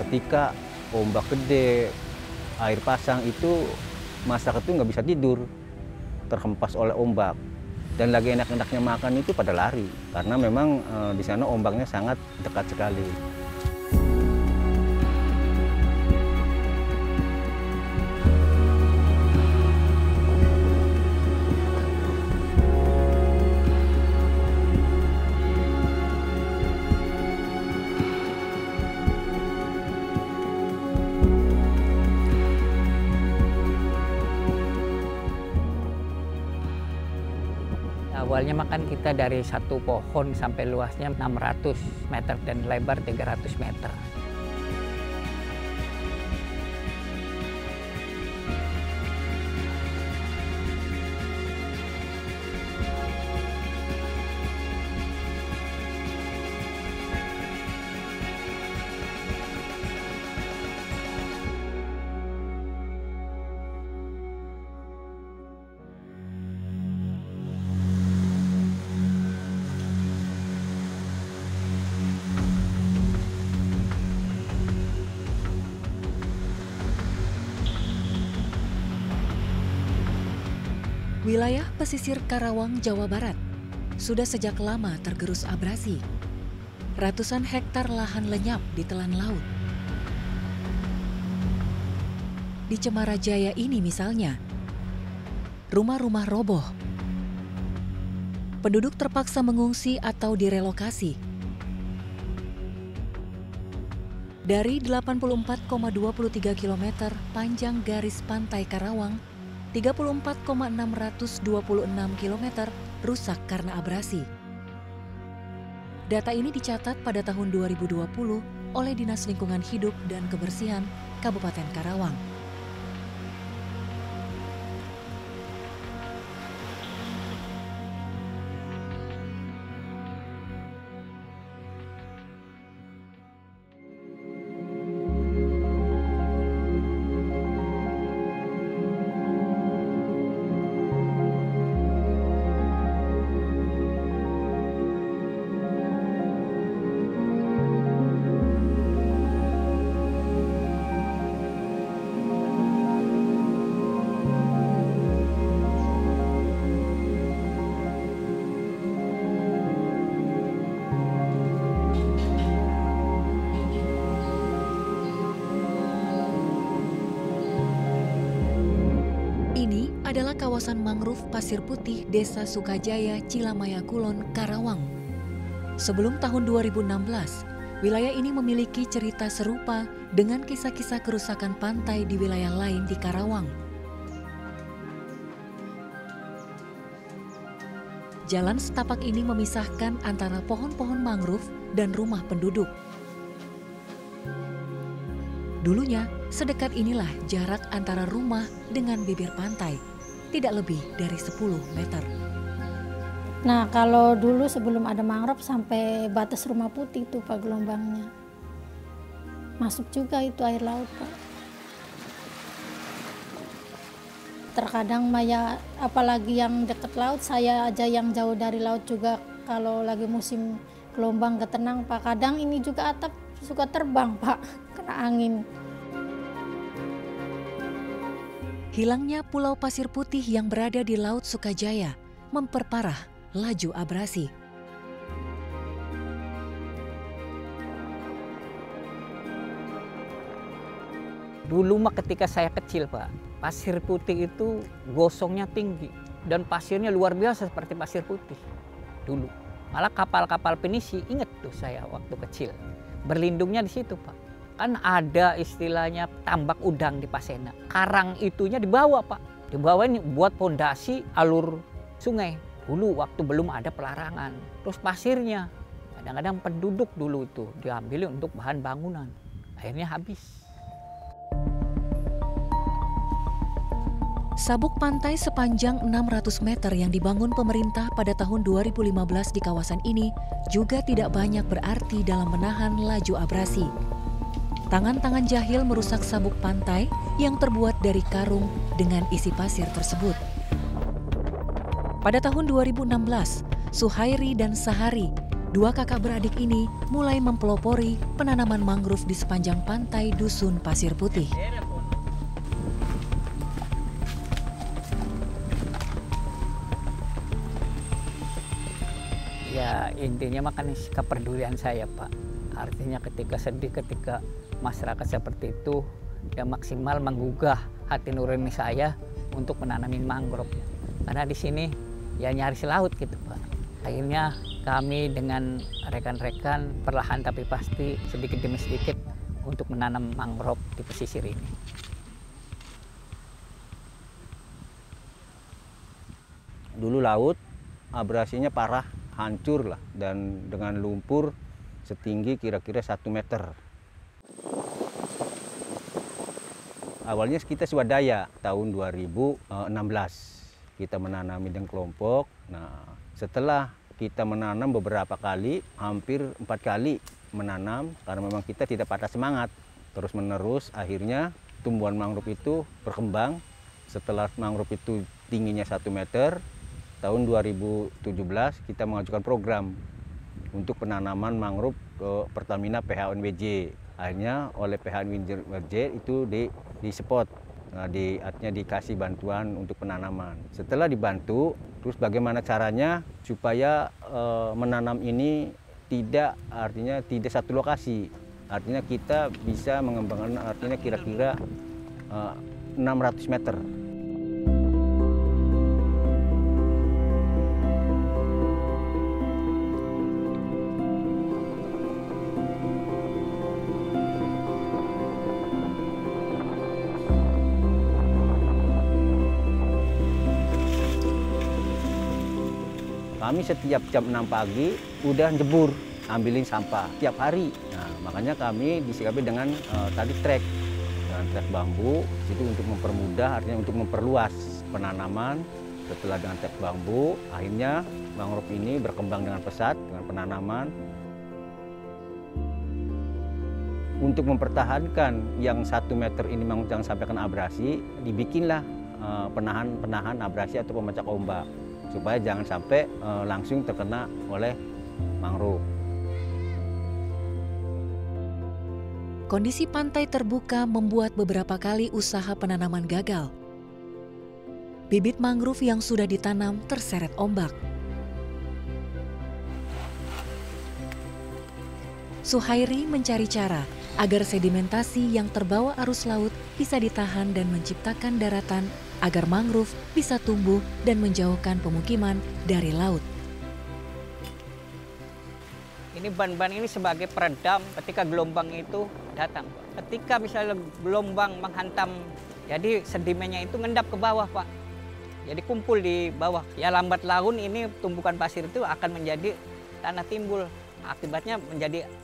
ketika ombak gede, air pasang itu masyarakat itu nggak bisa tidur, terhempas oleh ombak. Dan lagi enak-enaknya makan itu pada lari, karena memang di sana ombaknya sangat dekat sekali. Awalnya makan kita dari satu pohon sampai luasnya 600 meter dan lebar 300 meter. Wilayah pesisir Karawang, Jawa Barat sudah sejak lama tergerus abrasi. Ratusan hektar lahan lenyap ditelan laut. Di Cemara Jaya ini misalnya, rumah-rumah roboh. Penduduk terpaksa mengungsi atau direlokasi. Dari 84,23 km panjang garis pantai Karawang, 34,626 km rusak karena abrasi. Data ini dicatat pada tahun 2020 oleh Dinas Lingkungan Hidup dan Kebersihan Kabupaten Karawang. Adalah kawasan mangrove Pasir Putih Desa Sukajaya, Cilamaya Kulon, Karawang. Sebelum tahun 2016, wilayah ini memiliki cerita serupa dengan kisah-kisah kerusakan pantai di wilayah lain di Karawang. Jalan setapak ini memisahkan antara pohon-pohon mangrove dan rumah penduduk. Dulunya, sedekat inilah jarak antara rumah dengan bibir pantai. Tidak lebih dari 10 meter. Nah, kalau dulu sebelum ada mangrove sampai batas Rumah Putih itu Pak gelombangnya. Masuk juga itu air laut, Pak. Terkadang ya, apalagi yang dekat laut, saya aja yang jauh dari laut juga kalau lagi musim gelombang gak tenang, Pak. Kadang ini juga atap suka terbang, Pak, kena angin. Hilangnya Pulau Pasir Putih yang berada di Laut Sukajaya memperparah laju abrasi. Dulu mah ketika saya kecil, Pak, Pasir Putih itu gosongnya tinggi dan pasirnya luar biasa seperti pasir putih dulu. Malah kapal-kapal penisi, ingat tuh saya waktu kecil, berlindungnya di situ, Pak. Kan ada istilahnya tambak udang di Pasena. Karang itunya dibawa, Pak. Dibawa ini buat pondasi alur sungai. Dulu waktu belum ada pelarangan. Terus pasirnya, kadang-kadang penduduk dulu itu diambil untuk bahan bangunan. Akhirnya habis. Sabuk pantai sepanjang 600 meter yang dibangun pemerintah pada tahun 2015 di kawasan ini juga tidak banyak berarti dalam menahan laju abrasi. Tangan-tangan jahil merusak sabuk pantai yang terbuat dari karung dengan isi pasir tersebut. Pada tahun 2016, Suhairi dan Sahari dua kakak beradik ini mulai mempelopori penanaman mangrove di sepanjang pantai Dusun Pasir Putih. Ya intinya makan kepedulian saya, Pak. Artinya ketika sedih, ketika masyarakat seperti itu, ya maksimal menggugah hati nurani saya untuk menanami mangrove. Karena di sini ya nyaris laut gitu, Pak. Akhirnya kami dengan rekan-rekan perlahan tapi pasti sedikit demi sedikit untuk menanam mangrove di pesisir ini. Dulu laut abrasinya parah, hancur lah, dan dengan lumpur setinggi kira-kira 1 meter. Awalnya kita swadaya tahun 2016. Kita menanami dengan kelompok. Nah, setelah kita menanam beberapa kali, hampir 4 kali menanam, karena memang kita tidak patah semangat. Terus menerus akhirnya tumbuhan mangrove itu berkembang. Setelah mangrove itu tingginya 1 meter, tahun 2017 kita mengajukan program untuk penanaman mangrove ke Pertamina PHNWJ. Akhirnya oleh PHNWJ itu di spot, nah, artinya dikasih bantuan untuk penanaman. Setelah dibantu, terus bagaimana caranya supaya menanam ini artinya tidak satu lokasi. Artinya kita bisa mengembangkan artinya kira-kira 600 meter. Kami setiap jam 6 pagi udah jebur, ambilin sampah tiap hari. Nah, makanya kami disikapi dengan tadi trek bambu itu untuk mempermudah, artinya untuk memperluas penanaman. Setelah dengan trek bambu, akhirnya mangrove ini berkembang dengan pesat dengan penanaman. Untuk mempertahankan yang 1 meter ini mangrove jangan sampai kena abrasi, dibikinlah penahan abrasi atau pemecah ombak, supaya jangan sampai langsung terkena oleh mangrove. Kondisi pantai terbuka membuat beberapa kali usaha penanaman gagal. Bibit mangrove yang sudah ditanam terseret ombak. Suhairi mencari cara agar sedimentasi yang terbawa arus laut bisa ditahan dan menciptakan daratan agar mangrove bisa tumbuh dan menjauhkan pemukiman dari laut. Ini ban-ban ini sebagai peredam ketika gelombang itu datang. Ketika misalnya gelombang menghantam, jadi sedimennya itu ngendap ke bawah, Pak. Jadi kumpul di bawah. Ya lambat laun ini tumpukan pasir itu akan menjadi tanah timbul. Akibatnya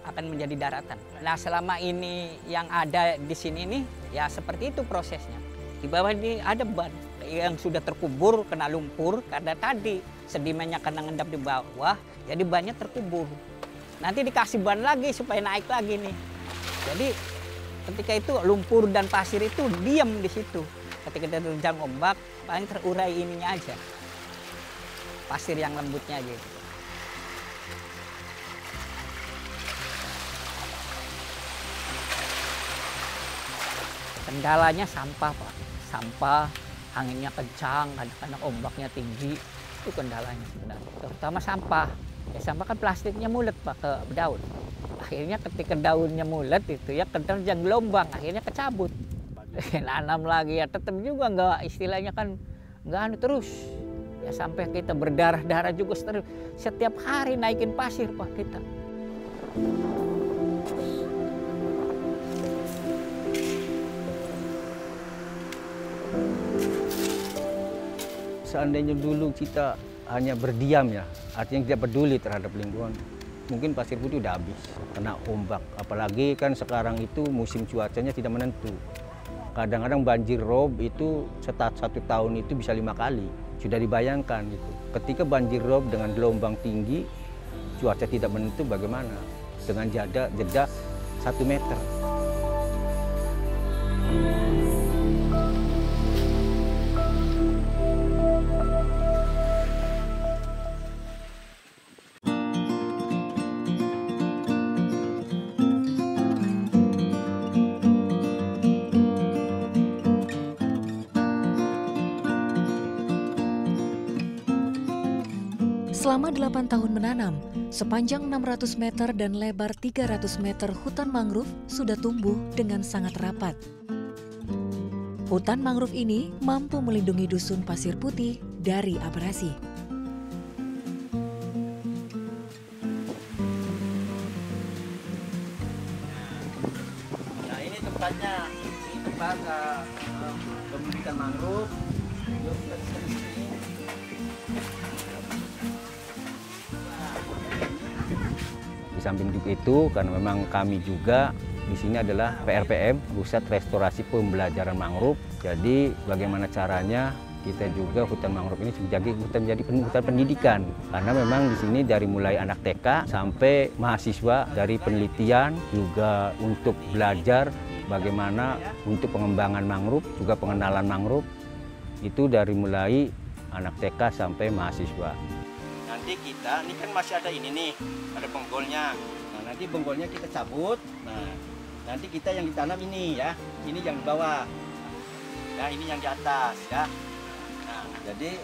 akan menjadi daratan. Nah selama ini yang ada di sini nih, ya seperti itu prosesnya. Di bawah ini ada ban yang sudah terkubur kena lumpur karena tadi sedimennya kena ngendap di bawah, jadi bannya terkubur. Nanti dikasih ban lagi supaya naik lagi nih. Jadi ketika itu lumpur dan pasir itu diam di situ. Ketika terjang ombak paling terurai ininya aja, pasir yang lembutnya aja. Kendalanya sampah, Pak. Sampah, anginnya kencang, kadang-kadang ombaknya tinggi, itu kendalanya sebenarnya. Terutama sampah. Ya sampah kan plastiknya mulet, Pak, ke daun. Akhirnya ketika daunnya mulet itu ya keterjang gelombang, akhirnya kecabut. Nanam lagi ya tetap juga nggak, istilahnya kan nggak terus. Ya sampai kita berdarah-darah juga setiap hari naikin pasir, Pak, kita. Seandainya dulu kita hanya berdiam ya, artinya tidak peduli terhadap lingkungan, mungkin pasir putih udah habis, kena ombak. Apalagi kan sekarang itu musim cuacanya tidak menentu. Kadang-kadang banjir rob itu satu tahun itu bisa 5 kali. Sudah dibayangkan gitu. Ketika banjir rob dengan gelombang tinggi, cuaca tidak menentu bagaimana? Dengan jeda 1 meter. Selama 8 tahun menanam, sepanjang 600 meter dan lebar 300 meter hutan mangrove sudah tumbuh dengan sangat rapat. Hutan mangrove ini mampu melindungi dusun Pasir Putih dari abrasi. Nah, ini tempatnya, ini tempat pembibitan mangrove. Di samping itu, karena memang kami juga di sini adalah PRPM, Pusat Restorasi Pembelajaran Mangrove. Jadi bagaimana caranya kita juga hutan mangrove ini menjadi hutan pendidikan. Karena memang di sini dari mulai anak TK sampai mahasiswa dari penelitian juga untuk belajar bagaimana untuk pengembangan mangrove, juga pengenalan mangrove itu dari mulai anak TK sampai mahasiswa. Nanti kita, ini kan masih ada ini nih, ada penggolnya. Nah, nanti penggolnya kita cabut. Nah, nanti kita yang ditanam ini ya, ini yang di bawah. Ya, ini yang di atas ya. Nah, jadi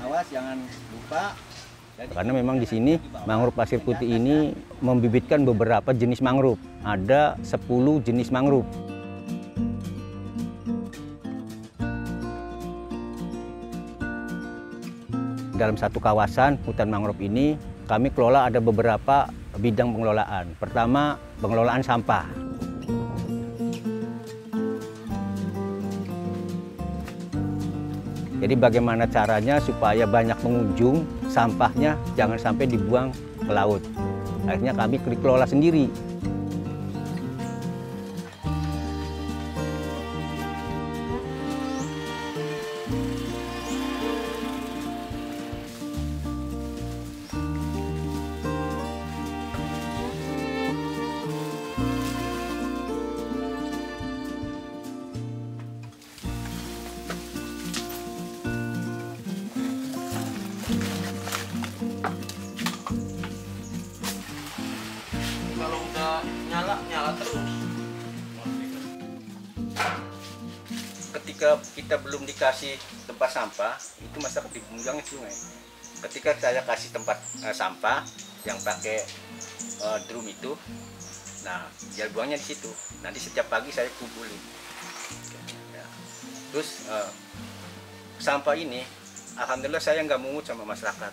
awas jangan lupa. Karena memang di sini mangrove Pasir Putih ini membibitkan beberapa jenis mangrove. Ada 10 jenis mangrove. Dalam satu kawasan hutan mangrove ini, kami kelola ada beberapa bidang pengelolaan. Pertama, pengelolaan sampah. Jadi bagaimana caranya supaya banyak pengunjung, sampahnya jangan sampai dibuang ke laut. Akhirnya kami kelola sendiri. Kalau udah nyala terus. Ketika kita belum dikasih tempat sampah, itu masyarakat di Bunjang sungai. Ketika saya kasih tempat sampah yang pakai drum itu, nah dia buangnya di situ. Nanti setiap pagi saya kumpulin. Ya. Terus sampah ini, alhamdulillah saya nggak mungut sama masyarakat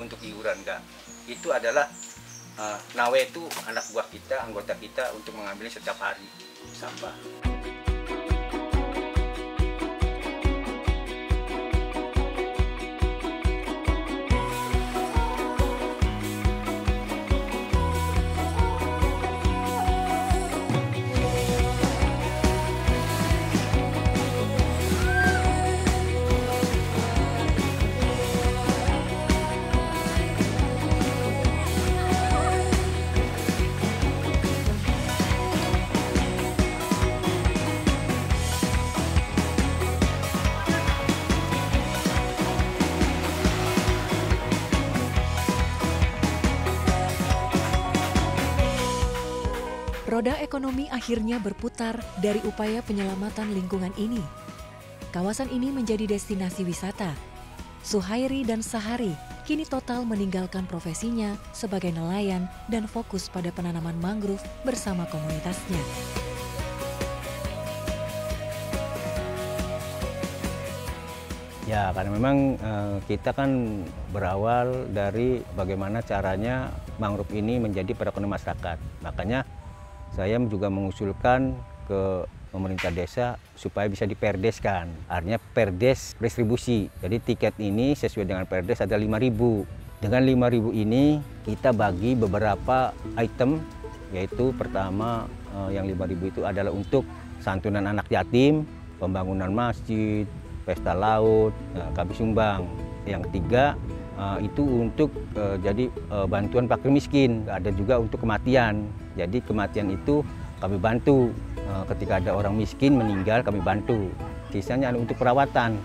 untuk iuran nggak. Itu adalah Nawe itu anak buah kita, anggota kita untuk mengambilnya setiap hari sampah. Roda ekonomi akhirnya berputar dari upaya penyelamatan lingkungan ini. Kawasan ini menjadi destinasi wisata. Suhairi dan Sahari kini total meninggalkan profesinya sebagai nelayan dan fokus pada penanaman mangrove bersama komunitasnya. Ya, karena memang kita kan berawal dari bagaimana caranya mangrove ini menjadi perekonomian masyarakat. Makanya saya juga mengusulkan ke pemerintah desa supaya bisa diperdeskan. Artinya perdes distribusi. Jadi tiket ini sesuai dengan perdes ada 5.000. Dengan 5.000 ini kita bagi beberapa item, yaitu pertama yang 5.000 itu adalah untuk santunan anak yatim, pembangunan masjid, pesta laut, kami sumbang. Yang ketiga itu untuk jadi bantuan fakir miskin, ada juga untuk kematian. Jadi kematian itu kami bantu, ketika ada orang miskin meninggal kami bantu. Sisanya untuk perawatan.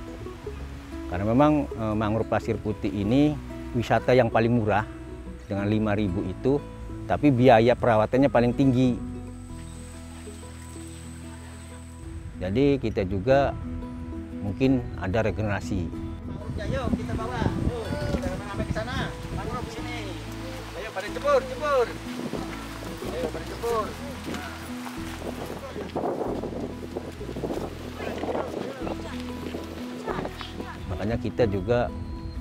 Karena memang mangrove Pasir Putih ini wisata yang paling murah dengan 5.000 itu, tapi biaya perawatannya paling tinggi. Jadi kita juga mungkin ada regenerasi. Ya, yuk kita bawa. Kita ke sana. Mangrove di sini. Ayo pada jebur, jebur. Ayo pada jebur. Makanya kita juga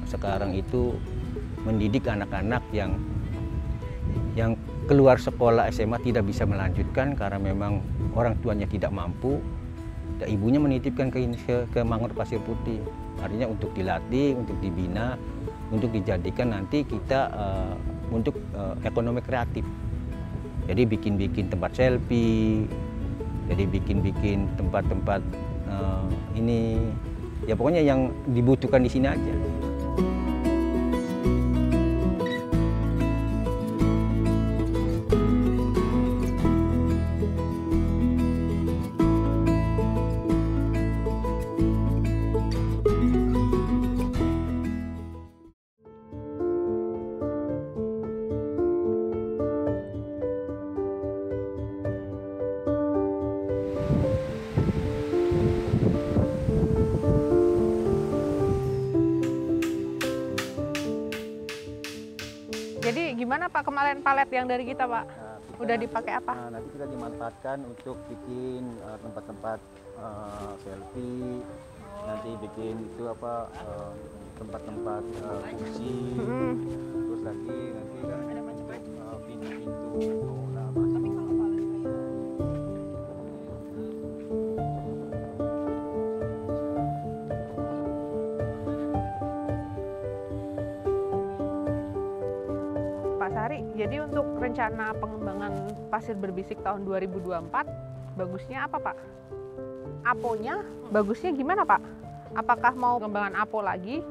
sekarang itu mendidik anak-anak yang keluar sekolah SMA tidak bisa melanjutkan karena memang orang tuanya tidak mampu. Ibunya menitipkan ke Mangrove Pasir Putih. Artinya untuk dilatih, untuk dibina, untuk dijadikan nanti kita untuk ekonomi kreatif. Jadi bikin-bikin tempat selfie, jadi bikin-bikin tempat-tempat ini, ya pokoknya yang dibutuhkan di sini aja. Jadi gimana Pak kemarin palet yang dari kita Pak? Udah dipakai apa? Nanti kita dimanfaatkan untuk bikin tempat-tempat selfie, nanti bikin itu apa tempat-tempat fungsi, terus lagi nanti kan pintu-pintu. Pak Sari, jadi untuk rencana pengembangan pasir berbisik tahun 2024, bagusnya apa Pak? Aponya bagusnya gimana Pak? Apakah mau pengembangan Apo lagi?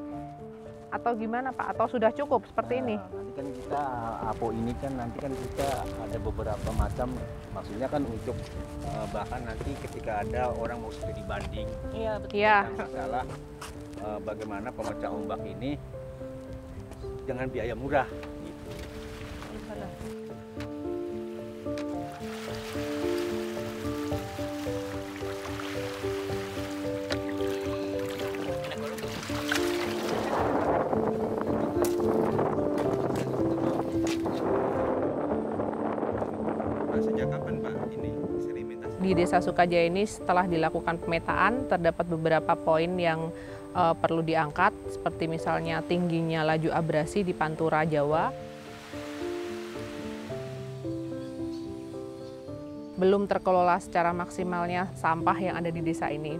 Atau gimana Pak? Atau sudah cukup seperti ini? Nanti kan kita Apo ini kan nanti kan kita ada beberapa macam, maksudnya kan untuk bahkan nanti ketika ada orang mau studi banding, Iya betul. Iya. masalah bagaimana pemecah ombak ini dengan biaya murah. Sejak kapan Pak ini sedimentasi? Di Desa Sukajaya ini setelah dilakukan pemetaan terdapat beberapa poin yang perlu diangkat, seperti misalnya tingginya laju abrasi di Pantura Jawa, belum terkelola secara maksimalnya sampah yang ada di desa ini.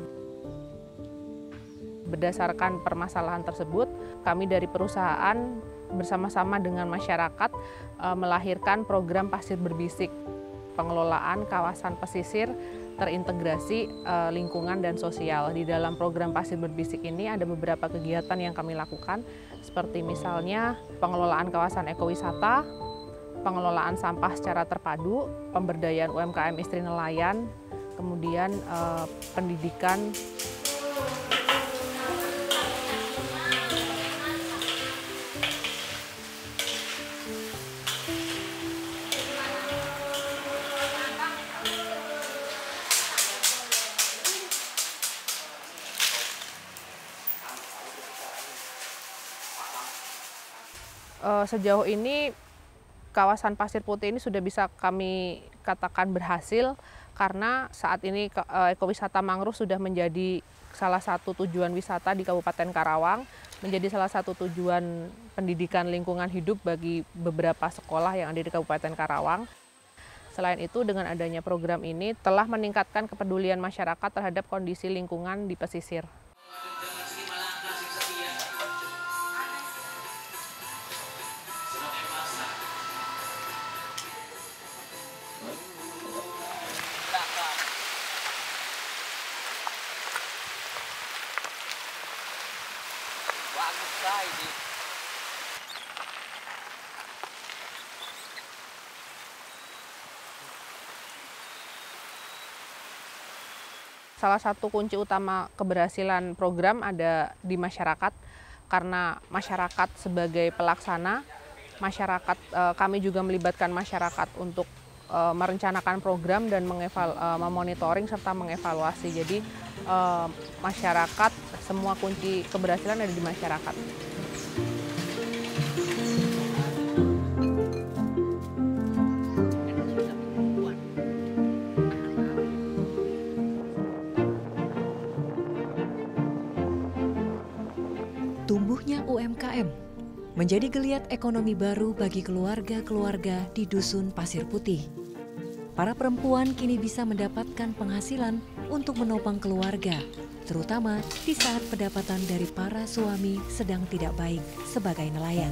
Berdasarkan permasalahan tersebut, kami dari perusahaan bersama-sama dengan masyarakat melahirkan program pasir berbisik, pengelolaan kawasan pesisir terintegrasi lingkungan dan sosial. Di dalam program pasir berbisik ini ada beberapa kegiatan yang kami lakukan, seperti misalnya pengelolaan kawasan ekowisata, pengelolaan sampah secara terpadu, pemberdayaan UMKM istri nelayan, kemudian pendidikan. Sejauh ini kawasan Pasir Putih ini sudah bisa kami katakan berhasil karena saat ini ekowisata mangrove sudah menjadi salah satu tujuan wisata di Kabupaten Karawang, menjadi salah satu tujuan pendidikan lingkungan hidup bagi beberapa sekolah yang ada di Kabupaten Karawang. Selain itu, dengan adanya program ini telah meningkatkan kepedulian masyarakat terhadap kondisi lingkungan di pesisir. Salah satu kunci utama keberhasilan program ada di masyarakat, karena masyarakat sebagai pelaksana, kami juga melibatkan masyarakat untuk merencanakan program dan memonitoring serta mengevaluasi. Jadi masyarakat, semua kunci keberhasilan ada di masyarakat. Tumbuhnya UMKM menjadi geliat ekonomi baru bagi keluarga-keluarga di Dusun Pasir Putih. Para perempuan kini bisa mendapatkan penghasilan untuk menopang keluarga, terutama di saat pendapatan dari para suami sedang tidak baik sebagai nelayan.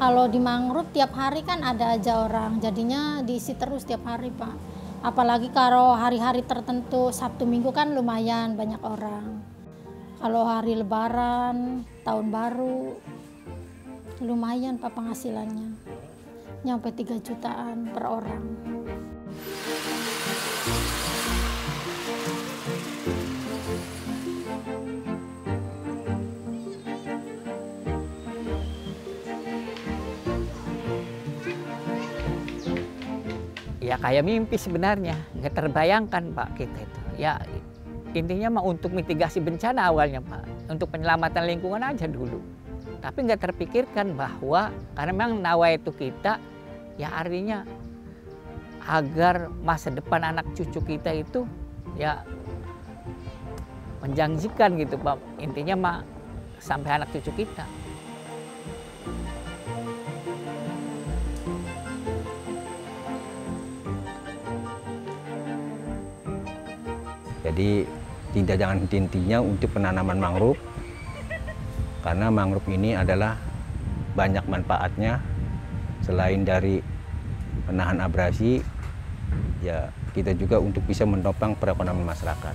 Kalau di mangrove tiap hari kan ada aja orang, jadinya diisi terus tiap hari, Pak. Apalagi kalau hari-hari tertentu, Sabtu Minggu kan lumayan banyak orang. Kalau hari Lebaran, Tahun Baru, lumayan Pak penghasilannya. Nyampe 3 jutaan per orang. Ya kayak mimpi sebenarnya, nggak terbayangkan Pak kita itu. Ya intinya mah untuk mitigasi bencana awalnya Pak, untuk penyelamatan lingkungan aja dulu. Tapi nggak terpikirkan bahwa karena memang nawa itu kita, ya artinya agar masa depan anak cucu kita itu ya menjanjikan gitu Pak. Intinya mah sampai anak cucu kita. Jadi tidak jangan henti-hentinya untuk penanaman mangrove, karena mangrove ini adalah banyak manfaatnya. Selain dari menahan abrasi, ya kita juga untuk bisa menopang perekonomian masyarakat.